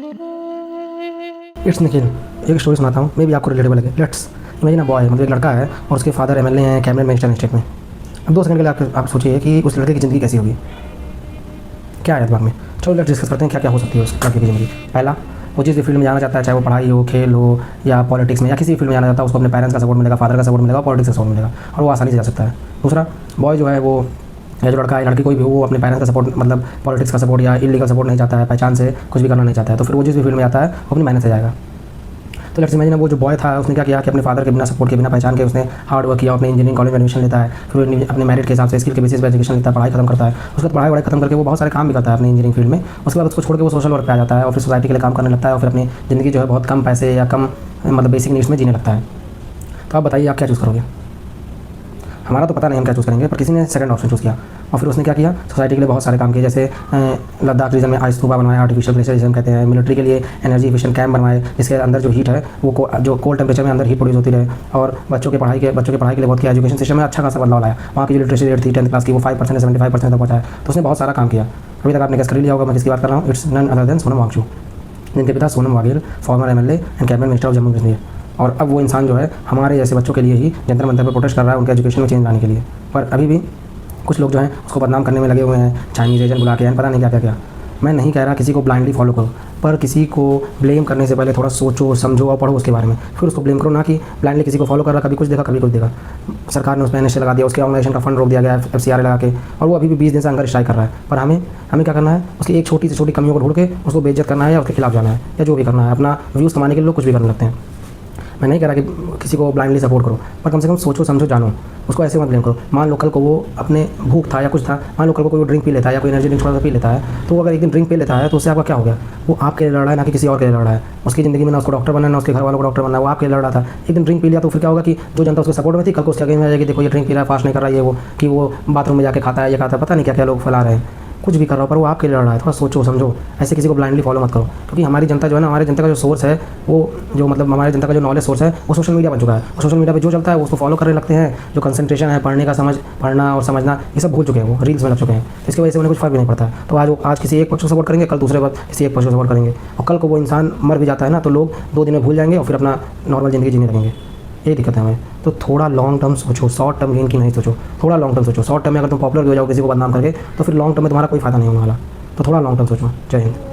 It's Nikhil. एक story सुनाता हूँ, मे भी आपको रिलेटेबल लगे। लेट्स इमेजिन अ बॉय, मतलब एक लड़का है और उसके फादर एमएलए हैं, कैबिनेट मिनिस्टर स्टेट में। अब 2 सेकंड के लिए आप सोचिए कि उस लड़के की ज़िंदगी कैसी होगी, क्या है दिमाग में। चलो लेट्स डिस्कस करते हैं क्या क्या हो सकती है उस लड़के की ज़िंदगी। पहला, वो जिस भी फील्ड में जाना चाहता है, चाहे वो पढ़ाई हो, खेल हो या पॉलिटिक्स में या किसी भी फील्ड में जाना चाहता है, उसको अपने पेरेंट्स का सपोर्ट मिलेगा, फादर का सपोर्ट मिलेगा, पॉलिटिक्स का सपोर्ट मिलेगा और वो आसानी से जा सकता है। दूसरा, बॉय जो है वो, या जो लड़का है, लड़की कोई भी हो, वो अपने पेरेंट्स का सपोर्ट, मतलब पॉलिटिक्स का सपोर्ट या इलीगल सपोर्ट नहीं चाहता है, पहचान से कुछ भी करना नहीं चाहता है, तो फिर वो जिस भी फील्ड में जाता है वो अपनी मेहनत से जाएगा। तो लेट्स इमेजिन वो जो बॉय था उसने क्या किया कि अपने फादर के बिना सपोर्ट के, बिना पहचान के उसने हार्ड वर्क किया, अपने इंजीनियरिंग कॉलेज में एडमिशन लेता है, फिर वो अपने मेरिट के हिसाब से स्किल के बेसिस पे एजुकेशन लेता है, पढ़ाई खत्म करता है। उसके बाद पढ़ाई खत्म करके वो बहुत सारे काम भी करता है अपने इंजीनियरिंग फील्ड में। उसके बाद उसको छोड़ के वो सोशल वर्क पे आ जाता है और फिर सोसाइटी के लिए काम करने लगता है और फिर अपनी ज़िंदगी जो है बहुत कम पैसे या कम मतलब बेसिक नीड्स में जीने लगता है। तो आप बताइए आप क्या चूज़ करोगे। हमारा तो पता नहीं हम क्या चूज़ करेंगे, पर किसी ने सेकंड ऑप्शन चूज़ किया और फिर उसने क्या किया, सोसाइटी के लिए बहुत सारे काम किए, जैसे लद्दाख रीजन में आइस स्तूपा बनवाए, आर्टिफिशियल ग्लेशियर जिसे हम कहते हैं। मिलिट्री के लिए एनर्जी एफिशिएंट कैंप बनवाए, जिसके अंदर जो हीट है वो जो कोल्ड टेम्परेचर में अंदर हीट प्रोड्यूस होती रहे। और बच्चों की पढ़ाई के लिए बहुत किया। एजुकेशन सिस्टम में अच्छा खासा बदलाव लाया। वहाँ की जो लिटरेसी रेट थी 10th क्लास की, वो 5% से 75% तक पहुँचाया। तो उसने बहुत सारा काम किया। अभी तक आपने गेस कर लिया होगा मैं किसकी बात कर रहा हूँ। It's none other than Sonam Wangchuk, जिनके पिता Sonam Waghel former MLA and cabinet minister of Jammu Kashmir. और अब वो इंसान जो है हमारे जैसे बच्चों के लिए ही जंतर मंतर पर प्रोटेस्ट कर रहा है, उनके एजुकेशन में चेंज लाने के लिए। पर अभी भी कुछ लोग जो हैं उसको बदनाम करने में लगे हुए हैं, चाइनीज़ एजेंट बुला के, पता नहीं क्या क्या। मैं नहीं कह रहा किसी को ब्लाइंडली फॉलो करो, पर किसी को ब्लेम करने से पहले थोड़ा सोचो, समझो और पढ़ो उसके बारे में, फिर उसको ब्लेम करो। ना कि ब्लाइंडली किसी को फॉलो कर रहा, कभी कुछ देखा कभी कुछ देखा। सरकार ने उस पर एनएसए लगा दिया, उसके ऑर्गेनाइजेशन का फंड रोक दिया गया FCRA लगा के, और वो अभी भी 20 दिन से हंगर स्ट्राइक कर रहा है। पर हमें क्या करना है, उसकी एक छोटी से छोटी कमियों को ढूंढ के उसको बेइज्जत करना है या उसके खिलाफ जाना है या जो भी करना है। अपना व्यूज़ कमाने के लिए लोग कुछ भी करने लगते हैं। मैं नहीं कह रहा कि किसी को ब्लाइंडली सपोर्ट करो, पर कम से कम सोचो, समझो, जानो। उसको ऐसे मत ब्लेम करो। मान लो कल को वो अपने भूख था या कुछ था, मान लो कल को कोई ड्रिंक पी लेता है या कोई एनर्जी ड्रिंक थोड़ा सा पी लेता है, तो अगर एक दिन ड्रिंक पी लेता है तो उससे आपका क्या हो गया। वो आपके लिए लड़ रहा है, ना कि किसी और के लिए लड़ रहा है। उसकी ज़िंदगी में ना उसको डॉक्टर बनना है, ना उसके घर वालों को डॉक्टर बनना है, वो आपके लिए लड़ रहा था। एक दिन ड्रिंक पी लिया तो फिर क्या होगा कि जो जनता उसके सपोर्ट में थी, कल को उसके आगे में आ जाएगी, देखो ये ड्रिंक पी रहा है, फास्ट नहीं कर रहा है, ये वो कि वो बाथरूम में जाके खाता है, ये खाता है, पता नहीं क्या क्या लोग फैला रहे हैं। कुछ भी कर रहा हो पर वो आपके लिए लड़ रहा है। थोड़ा सोचो समझो, ऐसे किसी को ब्लाइंडली फॉलो मत करो। क्योंकि हमारी जनता जो है ना, हमारे जनता का जो सोर्स है, वो जो मतलब हमारे जनता का जो नॉलेज सोर्स है वो सोशल मीडिया बन चुका है। और सोशल मीडिया पे जो चलता है वो उसको फॉलो करने लगते हैं। जो कंसंट्रेशन है पढ़ने का, पढ़ना और समझना, ये सब भूल चुके हैं, वो रील्स में लग चुके हैं। इसकी वजह से उन्हें कुछ फ़र्क भी नहीं पड़ता है। तो आज किसी एक पक्ष को सपोर्ट करेंगे, कल दूसरे बात किसी एक पक्ष को सपोर्ट करेंगे, और कल को वो इंसान मर भी जाता है ना, तो लोग 2 दिन में भूल जाएंगे और फिर अपना नॉर्मल ज़िंदगी जीने लगेंगे। यही दिक्कत है हमें। तो थोड़ा लॉन्ग टर्म सोचो, शॉर्ट टर्म गेन की नहीं सोचो। थोड़ा लॉन्ग टर्म सोचो। शॉर्ट टर्म में अगर तुम पॉपुलर हो जाओ किसी को बदनाम करके, तो फिर लॉन्ग टर्म में तुम्हारा कोई फ़ायदा नहीं होने वाला। तो थोड़ा लॉन्ग टर्म सोचो। जय हिंद।